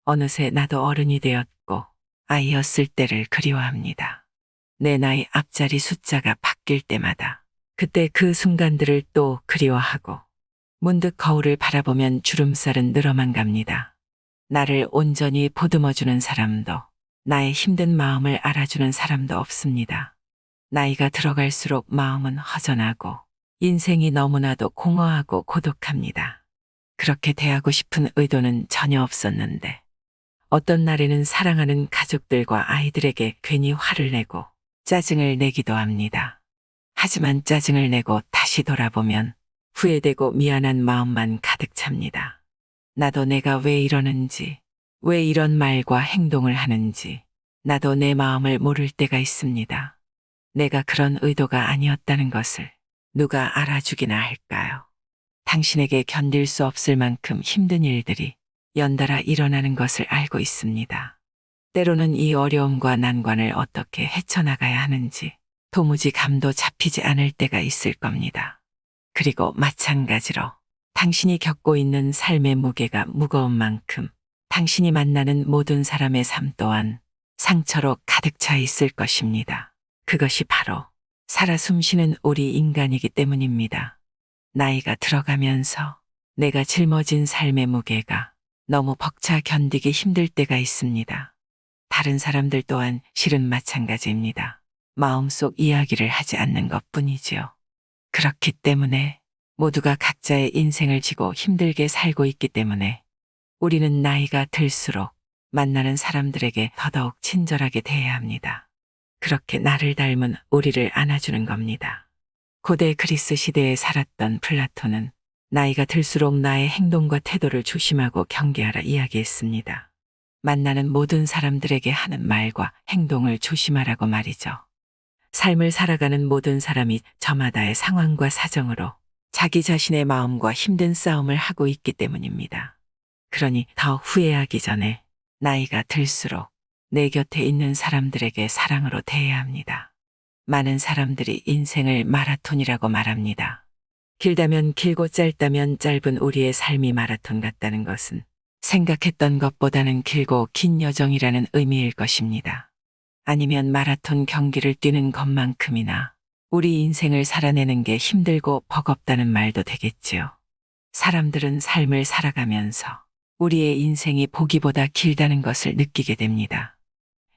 어느새 나도 어른이 되었고 아이였을 때를 그리워합니다. 내 나이 앞자리 숫자가 바뀔 때마다 그때 그 순간들을 또 그리워하고 문득 거울을 바라보면 주름살은 늘어만 갑니다. 나를 온전히 보듬어주는 사람도 나의 힘든 마음을 알아주는 사람도 없습니다. 나이가 들어갈수록 마음은 허전하고 인생이 너무나도 공허하고 고독합니다. 그렇게 대하고 싶은 의도는 전혀 없었는데 어떤 날에는 사랑하는 가족들과 아이들에게 괜히 화를 내고 짜증을 내기도 합니다. 하지만 짜증을 내고 다시 돌아보면 후회되고 미안한 마음만 가득 찹니다. 나도 내가 왜 이러는지, 왜 이런 말과 행동을 하는지, 나도 내 마음을 모를 때가 있습니다. 내가 그런 의도가 아니었다는 것을 누가 알아주기나 할까요? 당신에게 견딜 수 없을 만큼 힘든 일들이 연달아 일어나는 것을 알고 있습니다. 때로는 이 어려움과 난관을 어떻게 헤쳐나가야 하는지 도무지 감도 잡히지 않을 때가 있을 겁니다. 그리고 마찬가지로 당신이 겪고 있는 삶의 무게가 무거운 만큼 당신이 만나는 모든 사람의 삶 또한 상처로 가득 차 있을 것입니다. 그것이 바로 살아 숨쉬는 우리 인간이기 때문입니다. 나이가 들어가면서 내가 짊어진 삶의 무게가 너무 벅차 견디기 힘들 때가 있습니다. 다른 사람들 또한 실은 마찬가지입니다. 마음속 이야기를 하지 않는 것뿐이지요. 그렇기 때문에 모두가 각자의 인생을 지고 힘들게 살고 있기 때문에 우리는 나이가 들수록 만나는 사람들에게 더더욱 친절하게 대해야 합니다. 그렇게 나를 닮은 우리를 안아주는 겁니다. 고대 그리스 시대에 살았던 플라톤은 나이가 들수록 나의 행동과 태도를 조심하고 경계하라 이야기했습니다. 만나는 모든 사람들에게 하는 말과 행동을 조심하라고 말이죠. 삶을 살아가는 모든 사람이 저마다의 상황과 사정으로 자기 자신의 마음과 힘든 싸움을 하고 있기 때문입니다. 그러니 더 후회하기 전에 나이가 들수록 내 곁에 있는 사람들에게 사랑으로 대해야 합니다. 많은 사람들이 인생을 마라톤이라고 말합니다. 길다면 길고 짧다면 짧은 우리의 삶이 마라톤 같다는 것은 생각했던 것보다는 길고 긴 여정이라는 의미일 것입니다. 아니면 마라톤 경기를 뛰는 것만큼이나 우리 인생을 살아내는 게 힘들고 버겁다는 말도 되겠지요. 사람들은 삶을 살아가면서 우리의 인생이 보기보다 길다는 것을 느끼게 됩니다.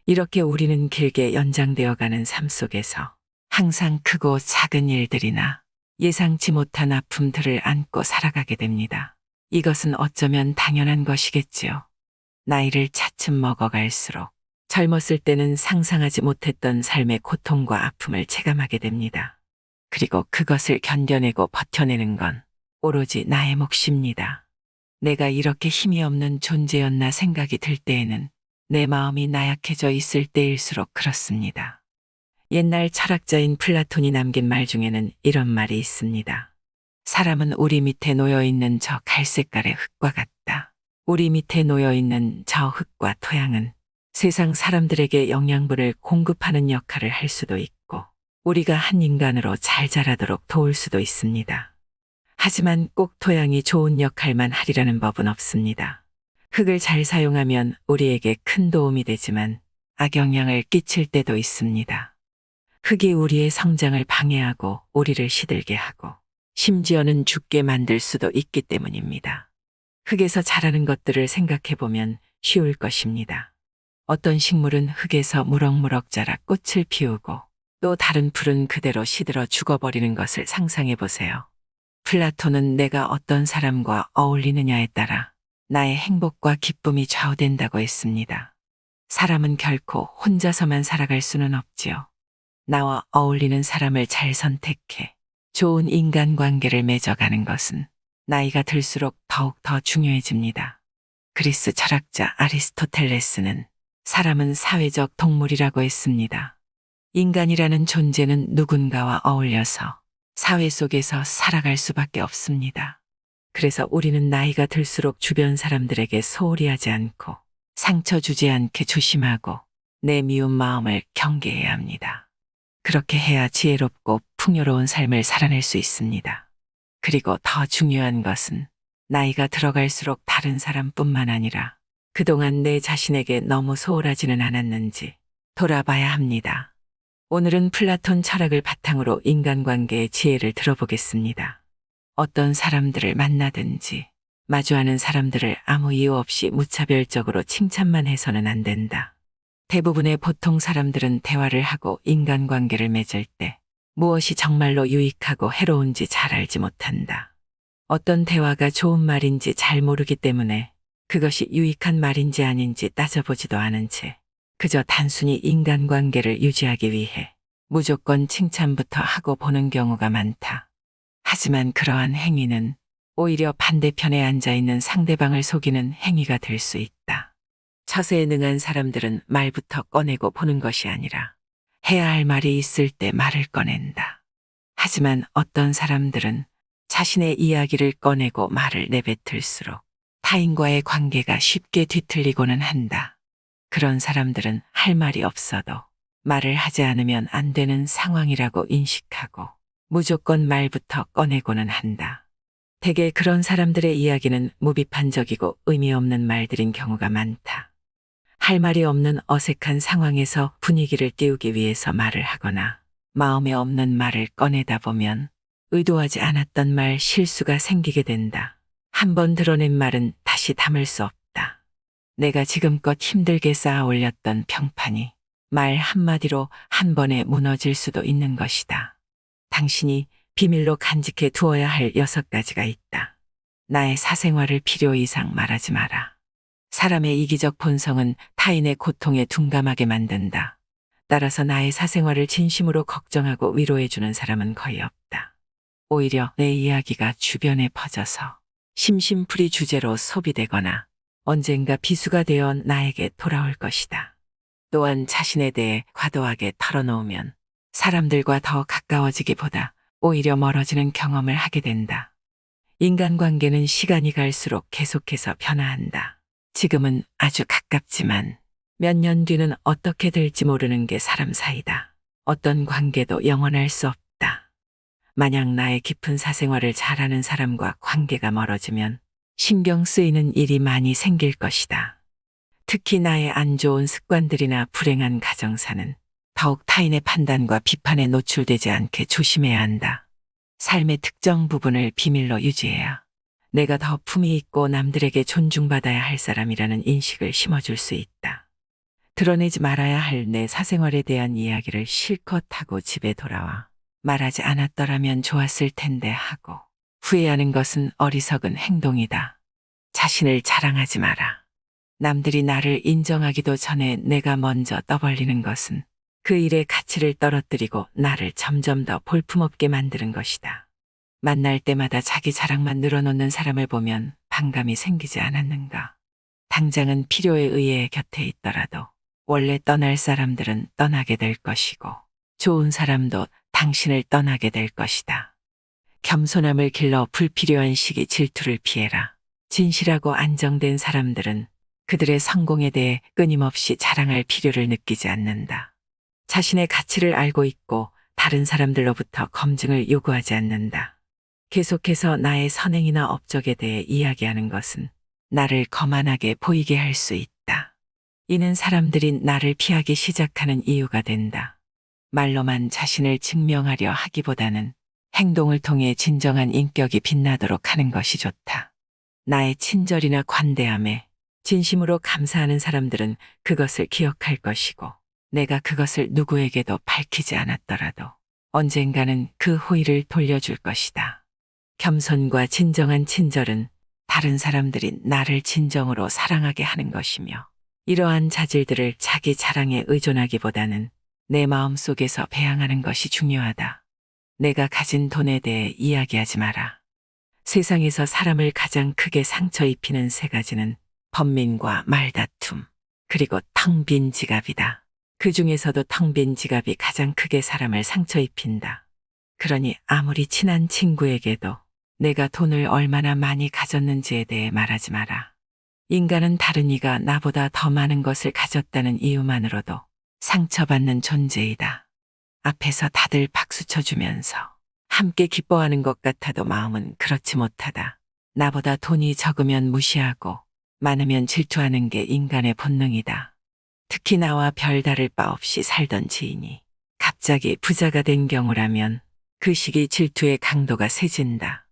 이렇게 우리는 길게 연장되어가는 삶 속에서 항상 크고 작은 일들이나 예상치 못한 아픔들을 안고 살아가게 됩니다. 이것은 어쩌면 당연한 것이겠지요. 나이를 차츰 먹어갈수록 젊었을 때는 상상하지 못했던 삶의 고통과 아픔을 체감하게 됩니다. 그리고 그것을 견뎌내고 버텨내는 건 오로지 나의 몫입니다. 내가 이렇게 힘이 없는 존재였나 생각이 들 때에는 내 마음이 나약해져 있을 때일수록 그렇습니다. 옛날 철학자인 플라톤이 남긴 말 중에는 이런 말이 있습니다. 사람은 우리 밑에 놓여있는 저 갈색깔의 흙과 같다. 우리 밑에 놓여있는 저 흙과 토양은 세상 사람들에게 영양분을 공급하는 역할을 할 수도 있고 우리가 한 인간으로 잘 자라도록 도울 수도 있습니다. 하지만 꼭 토양이 좋은 역할만 하리라는 법은 없습니다. 흙을 잘 사용하면 우리에게 큰 도움이 되지만 악영향을 끼칠 때도 있습니다. 흙이 우리의 성장을 방해하고 우리를 시들게 하고 심지어는 죽게 만들 수도 있기 때문입니다. 흙에서 자라는 것들을 생각해보면 쉬울 것입니다. 어떤 식물은 흙에서 무럭무럭 자라 꽃을 피우고 또 다른 풀은 그대로 시들어 죽어버리는 것을 상상해보세요. 플라톤은 내가 어떤 사람과 어울리느냐에 따라 나의 행복과 기쁨이 좌우된다고 했습니다. 사람은 결코 혼자서만 살아갈 수는 없지요. 나와 어울리는 사람을 잘 선택해 좋은 인간관계를 맺어가는 것은 나이가 들수록 더욱 더 중요해집니다. 그리스 철학자 아리스토텔레스는 사람은 사회적 동물이라고 했습니다. 인간이라는 존재는 누군가와 어울려서 사회 속에서 살아갈 수밖에 없습니다. 그래서 우리는 나이가 들수록 주변 사람들에게 소홀히 하지 않고 상처 주지 않게 조심하고 내 미운 마음을 경계해야 합니다. 그렇게 해야 지혜롭고 풍요로운 삶을 살아낼 수 있습니다. 그리고 더 중요한 것은 나이가 들어갈수록 다른 사람뿐만 아니라 그동안 내 자신에게 너무 소홀하지는 않았는지 돌아봐야 합니다. 오늘은 플라톤 철학을 바탕으로 인간관계의 지혜를 들어보겠습니다. 어떤 사람들을 만나든지 마주하는 사람들을 아무 이유 없이 무차별적으로 칭찬만 해서는 안 된다. 대부분의 보통 사람들은 대화를 하고 인간관계를 맺을 때 무엇이 정말로 유익하고 해로운지 잘 알지 못한다. 어떤 대화가 좋은 말인지 잘 모르기 때문에 그것이 유익한 말인지 아닌지 따져보지도 않은 채 그저 단순히 인간관계를 유지하기 위해 무조건 칭찬부터 하고 보는 경우가 많다. 하지만 그러한 행위는 오히려 반대편에 앉아있는 상대방을 속이는 행위가 될 수 있다. 처세에 능한 사람들은 말부터 꺼내고 보는 것이 아니라 해야 할 말이 있을 때 말을 꺼낸다. 하지만 어떤 사람들은 자신의 이야기를 꺼내고 말을 내뱉을수록 타인과의 관계가 쉽게 뒤틀리고는 한다. 그런 사람들은 할 말이 없어도 말을 하지 않으면 안 되는 상황이라고 인식하고 무조건 말부터 꺼내고는 한다. 대개 그런 사람들의 이야기는 무비판적이고 의미 없는 말들인 경우가 많다. 할 말이 없는 어색한 상황에서 분위기를 띄우기 위해서 말을 하거나 마음에 없는 말을 꺼내다 보면 의도하지 않았던 말 실수가 생기게 된다. 한번 드러낸 말은 다시 담을 수 없다. 내가 지금껏 힘들게 쌓아 올렸던 평판이 말 한마디로 한 번에 무너질 수도 있는 것이다. 당신이 비밀로 간직해 두어야 할 6가지가 있다. 나의 사생활을 필요 이상 말하지 마라. 사람의 이기적 본성은 타인의 고통에 둔감하게 만든다. 따라서 나의 사생활을 진심으로 걱정하고 위로해주는 사람은 거의 없다. 오히려 내 이야기가 주변에 퍼져서 심심풀이 주제로 소비되거나 언젠가 비수가 되어 나에게 돌아올 것이다. 또한 자신에 대해 과도하게 털어놓으면 사람들과 더 가까워지기보다 오히려 멀어지는 경험을 하게 된다. 인간관계는 시간이 갈수록 계속해서 변화한다. 지금은 아주 가깝지만 몇 년 뒤는 어떻게 될지 모르는 게 사람 사이다. 어떤 관계도 영원할 수 없다. 만약 나의 깊은 사생활을 잘 아는 사람과 관계가 멀어지면 신경 쓰이는 일이 많이 생길 것이다. 특히 나의 안 좋은 습관들이나 불행한 가정사는 더욱 타인의 판단과 비판에 노출되지 않게 조심해야 한다. 삶의 특정 부분을 비밀로 유지해야 내가 더 품위 있고 남들에게 존중받아야 할 사람이라는 인식을 심어줄 수 있다. 드러내지 말아야 할 내 사생활에 대한 이야기를 실컷 하고 집에 돌아와 말하지 않았더라면 좋았을 텐데 하고 후회하는 것은 어리석은 행동이다. 자신을 자랑하지 마라. 남들이 나를 인정하기도 전에 내가 먼저 떠벌리는 것은 그 일의 가치를 떨어뜨리고 나를 점점 더 볼품없게 만드는 것이다. 만날 때마다 자기 자랑만 늘어놓는 사람을 보면 반감이 생기지 않았는가. 당장은 필요에 의해 곁에 있더라도 원래 떠날 사람들은 떠나게 될 것이고 좋은 사람도 당신을 떠나게 될 것이다. 겸손함을 길러 불필요한 시기 질투를 피해라. 진실하고 안정된 사람들은 그들의 성공에 대해 끊임없이 자랑할 필요를 느끼지 않는다. 자신의 가치를 알고 있고 다른 사람들로부터 검증을 요구하지 않는다. 계속해서 나의 선행이나 업적에 대해 이야기하는 것은 나를 거만하게 보이게 할 수 있다. 이는 사람들이 나를 피하기 시작하는 이유가 된다. 말로만 자신을 증명하려 하기보다는 행동을 통해 진정한 인격이 빛나도록 하는 것이 좋다. 나의 친절이나 관대함에 진심으로 감사하는 사람들은 그것을 기억할 것이고 내가 그것을 누구에게도 밝히지 않았더라도 언젠가는 그 호의를 돌려줄 것이다. 겸손과 진정한 친절은 다른 사람들이 나를 진정으로 사랑하게 하는 것이며 이러한 자질들을 자기 자랑에 의존하기보다는 내 마음속에서 배양하는 것이 중요하다. 내가 가진 돈에 대해 이야기하지 마라. 세상에서 사람을 가장 크게 상처 입히는 3가지는 번민과 말다툼, 그리고 텅 빈 지갑이다. 그 중에서도 텅 빈 지갑이 가장 크게 사람을 상처 입힌다. 그러니 아무리 친한 친구에게도 내가 돈을 얼마나 많이 가졌는지에 대해 말하지 마라. 인간은 다른 이가 나보다 더 많은 것을 가졌다는 이유만으로도 상처받는 존재이다. 앞에서 다들 박수쳐주면서 함께 기뻐하는 것 같아도 마음은 그렇지 못하다. 나보다 돈이 적으면 무시하고 많으면 질투하는 게 인간의 본능이다. 특히 나와 별다를 바 없이 살던 지인이 갑자기 부자가 된 경우라면 그 시기 질투의 강도가 세진다.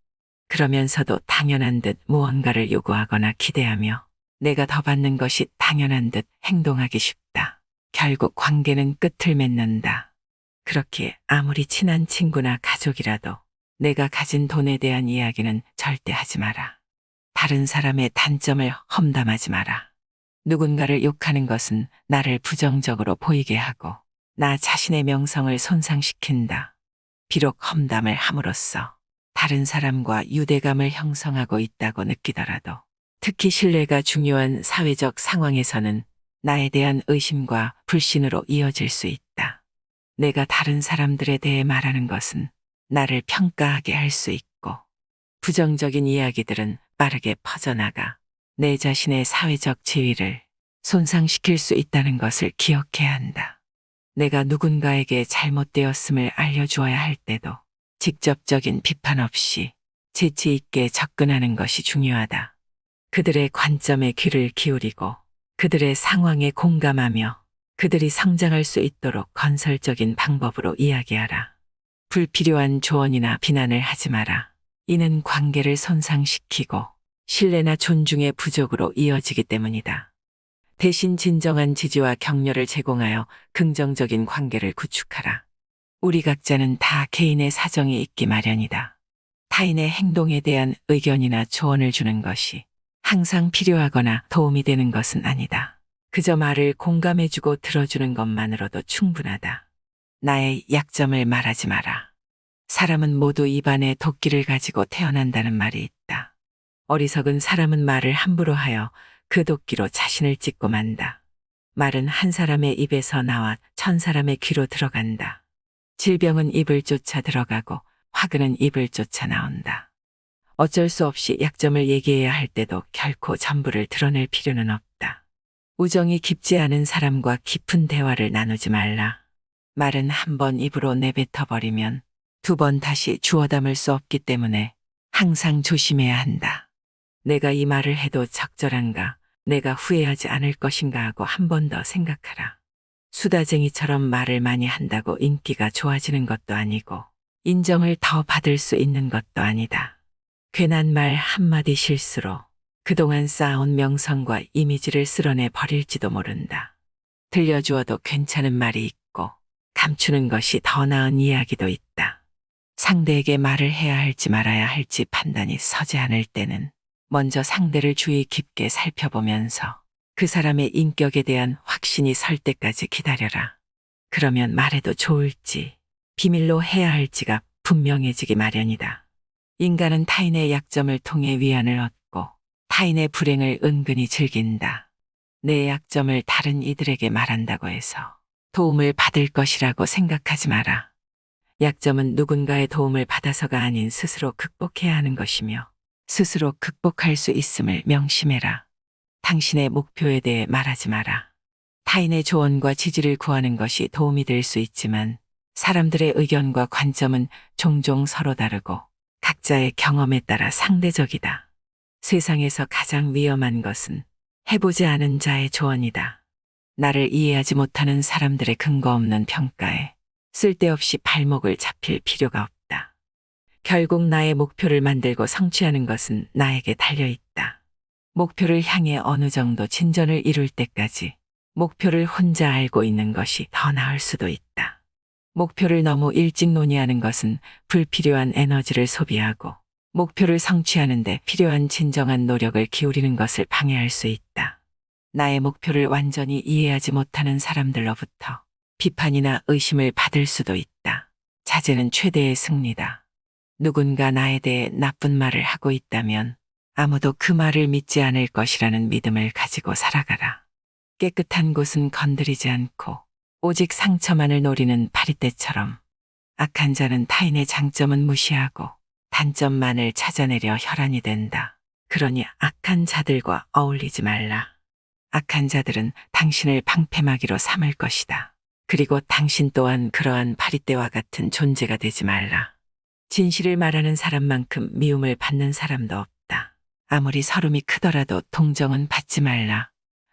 그러면서도 당연한 듯 무언가를 요구하거나 기대하며 내가 더 받는 것이 당연한 듯 행동하기 쉽다. 결국 관계는 끝을 맺는다. 그렇기에 아무리 친한 친구나 가족이라도 내가 가진 돈에 대한 이야기는 절대 하지 마라. 다른 사람의 단점을 험담하지 마라. 누군가를 욕하는 것은 나를 부정적으로 보이게 하고 나 자신의 명성을 손상시킨다. 비록 험담을 함으로써 다른 사람과 유대감을 형성하고 있다고 느끼더라도 특히 신뢰가 중요한 사회적 상황에서는 나에 대한 의심과 불신으로 이어질 수 있다. 내가 다른 사람들에 대해 말하는 것은 나를 평가하게 할 수 있고 부정적인 이야기들은 빠르게 퍼져나가 내 자신의 사회적 지위를 손상시킬 수 있다는 것을 기억해야 한다. 내가 누군가에게 잘못되었음을 알려주어야 할 때도 직접적인 비판 없이 재치 있게 접근하는 것이 중요하다. 그들의 관점에 귀를 기울이고 그들의 상황에 공감하며 그들이 성장할 수 있도록 건설적인 방법으로 이야기하라. 불필요한 조언이나 비난을 하지 마라. 이는 관계를 손상시키고 신뢰나 존중의 부족으로 이어지기 때문이다. 대신 진정한 지지와 격려를 제공하여 긍정적인 관계를 구축하라. 우리 각자는 다 개인의 사정이 있기 마련이다. 타인의 행동에 대한 의견이나 조언을 주는 것이 항상 필요하거나 도움이 되는 것은 아니다. 그저 말을 공감해주고 들어주는 것만으로도 충분하다. 나의 약점을 말하지 마라. 사람은 모두 입안에 도끼를 가지고 태어난다는 말이 있다. 어리석은 사람은 말을 함부로 하여 그 도끼로 자신을 찢고 만다. 말은 한 사람의 입에서 나와 1000사람의 귀로 들어간다. 질병은 입을 쫓아 들어가고 화근은 입을 쫓아 나온다. 어쩔 수 없이 약점을 얘기해야 할 때도 결코 전부를 드러낼 필요는 없다. 우정이 깊지 않은 사람과 깊은 대화를 나누지 말라. 말은 한 번 입으로 내뱉어버리면 2번 다시 주워 담을 수 없기 때문에 항상 조심해야 한다. 내가 이 말을 해도 적절한가, 내가 후회하지 않을 것인가 하고 한 번 더 생각하라. 수다쟁이처럼 말을 많이 한다고 인기가 좋아지는 것도 아니고 인정을 더 받을 수 있는 것도 아니다. 괜한 말 한마디 실수로 그동안 쌓아온 명성과 이미지를 쓸어내 버릴지도 모른다. 들려주어도 괜찮은 말이 있고 감추는 것이 더 나은 이야기도 있다. 상대에게 말을 해야 할지 말아야 할지 판단이 서지 않을 때는 먼저 상대를 주의 깊게 살펴보면서 그 사람의 인격에 대한 확신이 설 때까지 기다려라. 그러면 말해도 좋을지 비밀로 해야 할지가 분명해지기 마련이다. 인간은 타인의 약점을 통해 위안을 얻고 타인의 불행을 은근히 즐긴다. 내 약점을 다른 이들에게 말한다고 해서 도움을 받을 것이라고 생각하지 마라. 약점은 누군가의 도움을 받아서가 아닌 스스로 극복해야 하는 것이며 스스로 극복할 수 있음을 명심해라. 당신의 목표에 대해 말하지 마라. 타인의 조언과 지지를 구하는 것이 도움이 될 수 있지만 사람들의 의견과 관점은 종종 서로 다르고 각자의 경험에 따라 상대적이다. 세상에서 가장 위험한 것은 해보지 않은 자의 조언이다. 나를 이해하지 못하는 사람들의 근거 없는 평가에 쓸데없이 발목을 잡힐 필요가 없다. 결국 나의 목표를 만들고 성취하는 것은 나에게 달려있다. 목표를 향해 어느 정도 진전을 이룰 때까지 목표를 혼자 알고 있는 것이 더 나을 수도 있다. 목표를 너무 일찍 논의하는 것은 불필요한 에너지를 소비하고 목표를 성취하는 데 필요한 진정한 노력을 기울이는 것을 방해할 수 있다. 나의 목표를 완전히 이해하지 못하는 사람들로부터 비판이나 의심을 받을 수도 있다. 자제는 최대의 승리다. 누군가 나에 대해 나쁜 말을 하고 있다면 아무도 그 말을 믿지 않을 것이라는 믿음을 가지고 살아가라. 깨끗한 곳은 건드리지 않고 오직 상처만을 노리는 파리떼처럼 악한 자는 타인의 장점은 무시하고 단점만을 찾아내려 혈안이 된다. 그러니 악한 자들과 어울리지 말라. 악한 자들은 당신을 방패막이로 삼을 것이다. 그리고 당신 또한 그러한 파리떼와 같은 존재가 되지 말라. 진실을 말하는 사람만큼 미움을 받는 사람도 없다. 아무리 서름이 크더라도 동정은 받지 말라.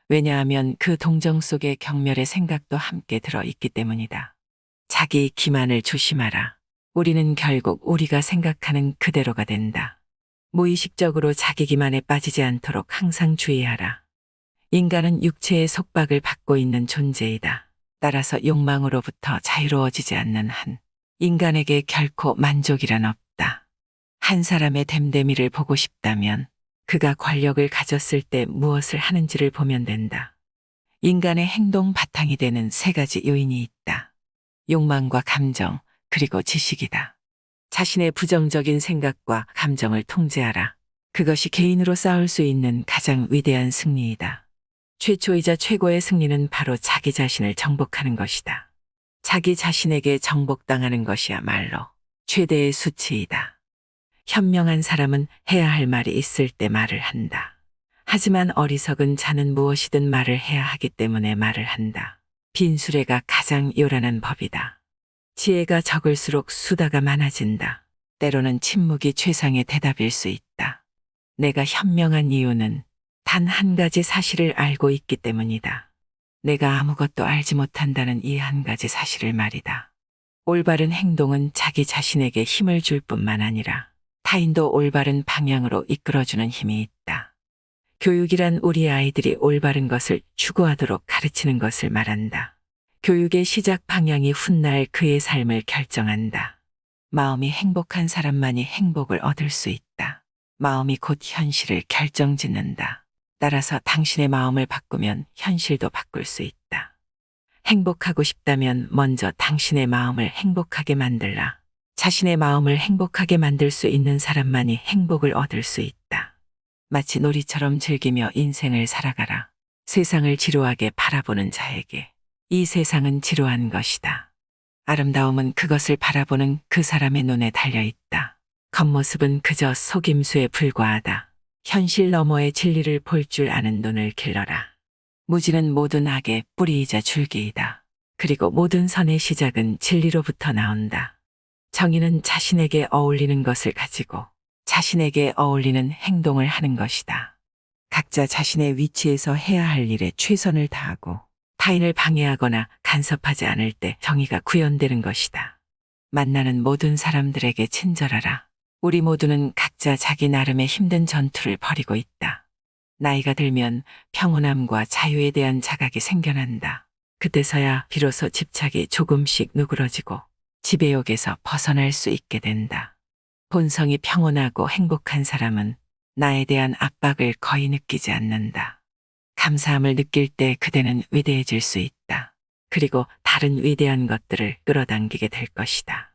왜냐하면 그 동정 속에 경멸의 생각도 함께 들어있기 때문이다. 자기 기만을 조심하라. 우리는 결국 우리가 생각하는 그대로가 된다. 무의식적으로 자기 기만에 빠지지 않도록 항상 주의하라. 인간은 육체의 속박을 받고 있는 존재이다. 따라서 욕망으로부터 자유로워지지 않는 한 인간에게 결코 만족이란 없다. 한 사람의 됨됨이를 보고 싶다면 그가 권력을 가졌을 때 무엇을 하는지를 보면 된다. 인간의 행동 바탕이 되는 세 가지 요인이 있다. 욕망과 감정, 그리고 지식이다. 자신의 부정적인 생각과 감정을 통제하라. 그것이 개인으로 쌓을 수 있는 가장 위대한 승리이다. 최초이자 최고의 승리는 바로 자기 자신을 정복하는 것이다. 자기 자신에게 정복당하는 것이야말로 최대의 수치이다. 현명한 사람은 해야 할 말이 있을 때 말을 한다. 하지만 어리석은 자는 무엇이든 말을 해야 하기 때문에 말을 한다. 빈수레가 가장 요란한 법이다. 지혜가 적을수록 수다가 많아진다. 때로는 침묵이 최상의 대답일 수 있다. 내가 현명한 이유는 단 한 가지 사실을 알고 있기 때문이다. 내가 아무것도 알지 못한다는 이 한 가지 사실을 말이다. 올바른 행동은 자기 자신에게 힘을 줄 뿐만 아니라 타인도 올바른 방향으로 이끌어주는 힘이 있다. 교육이란 우리 아이들이 올바른 것을 추구하도록 가르치는 것을 말한다. 교육의 시작 방향이 훗날 그의 삶을 결정한다. 마음이 행복한 사람만이 행복을 얻을 수 있다. 마음이 곧 현실을 결정짓는다. 따라서 당신의 마음을 바꾸면 현실도 바꿀 수 있다. 행복하고 싶다면 먼저 당신의 마음을 행복하게 만들라. 자신의 마음을 행복하게 만들 수 있는 사람만이 행복을 얻을 수 있다. 마치 놀이처럼 즐기며 인생을 살아가라. 세상을 지루하게 바라보는 자에게 이 세상은 지루한 것이다. 아름다움은 그것을 바라보는 그 사람의 눈에 달려있다. 겉모습은 그저 속임수에 불과하다. 현실 너머의 진리를 볼 줄 아는 눈을 길러라. 무지는 모든 악의 뿌리이자 줄기이다. 그리고 모든 선의 시작은 진리로부터 나온다. 정의는 자신에게 어울리는 것을 가지고 자신에게 어울리는 행동을 하는 것이다. 각자 자신의 위치에서 해야 할 일에 최선을 다하고 타인을 방해하거나 간섭하지 않을 때 정의가 구현되는 것이다. 만나는 모든 사람들에게 친절하라. 우리 모두는 각자 자기 나름의 힘든 전투를 벌이고 있다. 나이가 들면 평온함과 자유에 대한 자각이 생겨난다. 그때서야 비로소 집착이 조금씩 누그러지고 지배욕에서 벗어날 수 있게 된다. 본성이 평온하고 행복한 사람은 나에 대한 압박을 거의 느끼지 않는다. 감사함을 느낄 때 그대는 위대해질 수 있다. 그리고 다른 위대한 것들을 끌어당기게 될 것이다.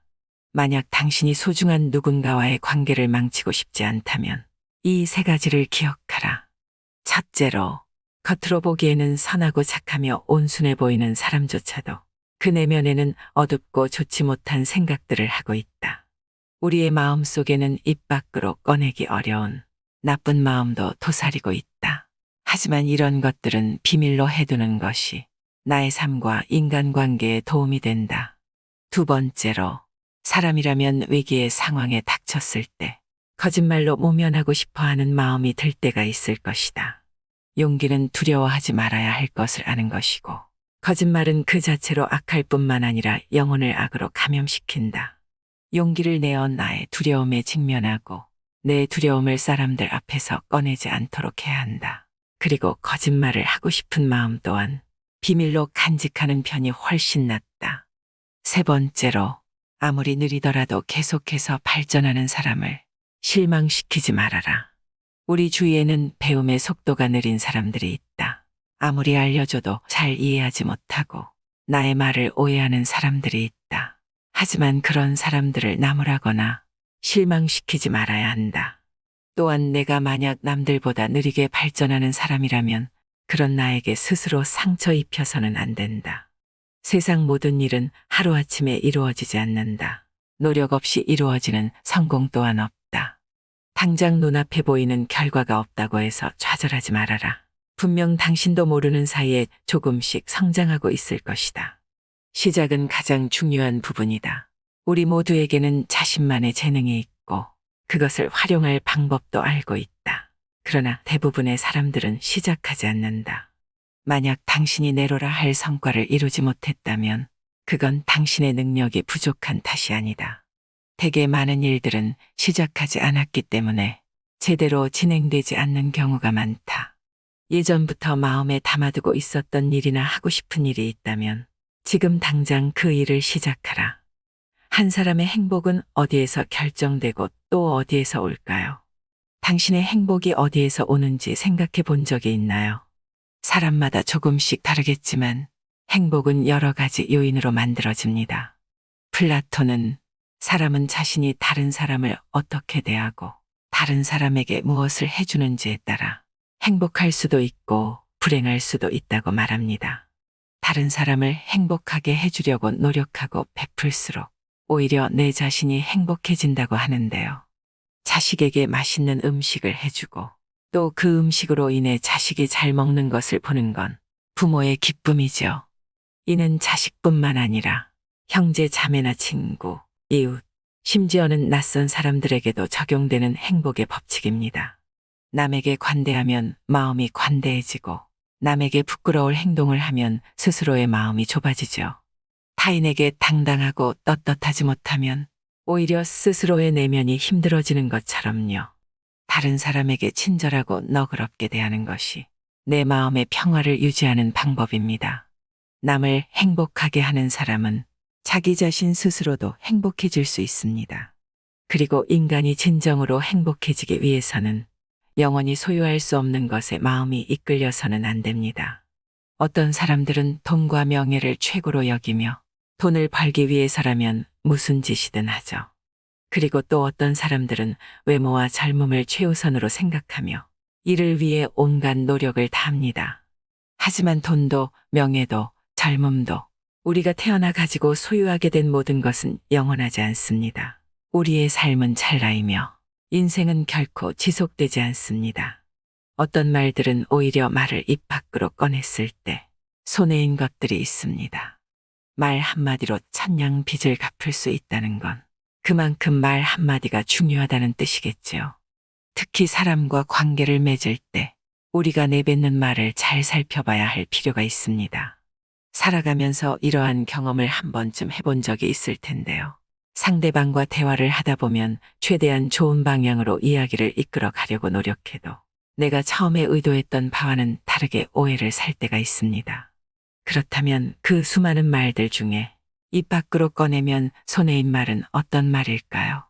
만약 당신이 소중한 누군가와의 관계를 망치고 싶지 않다면 이 세 가지를 기억하라. 첫째로, 겉으로 보기에는 선하고 착하며 온순해 보이는 사람조차도 그 내면에는 어둡고 좋지 못한 생각들을 하고 있다. 우리의 마음 속에는 입 밖으로 꺼내기 어려운 나쁜 마음도 도사리고 있다. 하지만 이런 것들은 비밀로 해두는 것이 나의 삶과 인간관계에 도움이 된다. 두 번째로, 사람이라면 위기의 상황에 닥쳤을 때 거짓말로 모면하고 싶어하는 마음이 들 때가 있을 것이다. 용기는 두려워하지 말아야 할 것을 아는 것이고 거짓말은 그 자체로 악할 뿐만 아니라 영혼을 악으로 감염시킨다. 용기를 내어 나의 두려움에 직면하고 내 두려움을 사람들 앞에서 꺼내지 않도록 해야 한다. 그리고 거짓말을 하고 싶은 마음 또한 비밀로 간직하는 편이 훨씬 낫다. 세 번째로, 아무리 느리더라도 계속해서 발전하는 사람을 실망시키지 말아라. 우리 주위에는 배움의 속도가 느린 사람들이 있다. 아무리 알려줘도 잘 이해하지 못하고 나의 말을 오해하는 사람들이 있다. 하지만 그런 사람들을 나무라거나 실망시키지 말아야 한다. 또한 내가 만약 남들보다 느리게 발전하는 사람이라면 그런 나에게 스스로 상처 입혀서는 안 된다. 세상 모든 일은 하루아침에 이루어지지 않는다. 노력 없이 이루어지는 성공 또한 없다. 당장 눈앞에 보이는 결과가 없다고 해서 좌절하지 말아라. 분명 당신도 모르는 사이에 조금씩 성장하고 있을 것이다. 시작은 가장 중요한 부분이다. 우리 모두에게는 자신만의 재능이 있고 그것을 활용할 방법도 알고 있다. 그러나 대부분의 사람들은 시작하지 않는다. 만약 당신이 내로라 할 성과를 이루지 못했다면 그건 당신의 능력이 부족한 탓이 아니다. 대개 많은 일들은 시작하지 않았기 때문에 제대로 진행되지 않는 경우가 많다. 예전부터 마음에 담아두고 있었던 일이나 하고 싶은 일이 있다면 지금 당장 그 일을 시작하라. 한 사람의 행복은 어디에서 결정되고 또 어디에서 올까요? 당신의 행복이 어디에서 오는지 생각해 본 적이 있나요? 사람마다 조금씩 다르겠지만 행복은 여러 가지 요인으로 만들어집니다. 플라톤은 사람은 자신이 다른 사람을 어떻게 대하고 다른 사람에게 무엇을 해주는지에 따라 행복할 수도 있고 불행할 수도 있다고 말합니다. 다른 사람을 행복하게 해주려고 노력하고 베풀수록 오히려 내 자신이 행복해진다고 하는데요. 자식에게 맛있는 음식을 해주고 또 그 음식으로 인해 자식이 잘 먹는 것을 보는 건 부모의 기쁨이죠. 이는 자식뿐만 아니라 형제, 자매나 친구, 이웃, 심지어는 낯선 사람들에게도 적용되는 행복의 법칙입니다. 남에게 관대하면 마음이 관대해지고 남에게 부끄러울 행동을 하면 스스로의 마음이 좁아지죠. 타인에게 당당하고 떳떳하지 못하면 오히려 스스로의 내면이 힘들어지는 것처럼요. 다른 사람에게 친절하고 너그럽게 대하는 것이 내 마음의 평화를 유지하는 방법입니다. 남을 행복하게 하는 사람은 자기 자신 스스로도 행복해질 수 있습니다. 그리고 인간이 진정으로 행복해지기 위해서는 영원히 소유할 수 없는 것에 마음이 이끌려서는 안 됩니다. 어떤 사람들은 돈과 명예를 최고로 여기며 돈을 벌기 위해서라면 무슨 짓이든 하죠. 그리고 또 어떤 사람들은 외모와 젊음을 최우선으로 생각하며 이를 위해 온갖 노력을 다합니다. 하지만 돈도 명예도 젊음도 우리가 태어나 가지고 소유하게 된 모든 것은 영원하지 않습니다. 우리의 삶은 찰나이며 인생은 결코 지속되지 않습니다. 어떤 말들은 오히려 말을 입 밖으로 꺼냈을 때 손해인 것들이 있습니다. 말 한마디로 천냥 빚을 갚을 수 있다는 건 그만큼 말 한마디가 중요하다는 뜻이겠지요. 특히 사람과 관계를 맺을 때 우리가 내뱉는 말을 잘 살펴봐야 할 필요가 있습니다. 살아가면서 이러한 경험을 한 번쯤 해본 적이 있을 텐데요. 상대방과 대화를 하다 보면 최대한 좋은 방향으로 이야기를 이끌어 가려고 노력해도 내가 처음에 의도했던 바와는 다르게 오해를 살 때가 있습니다. 그렇다면 그 수많은 말들 중에 입 밖으로 꺼내면 손해인 말은 어떤 말일까요?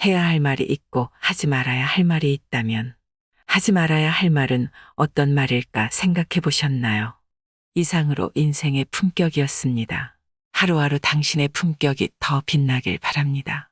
해야 할 말이 있고 하지 말아야 할 말이 있다면 하지 말아야 할 말은 어떤 말일까 생각해 보셨나요? 이상으로 인생의 품격이었습니다. 하루하루 당신의 품격이 더 빛나길 바랍니다.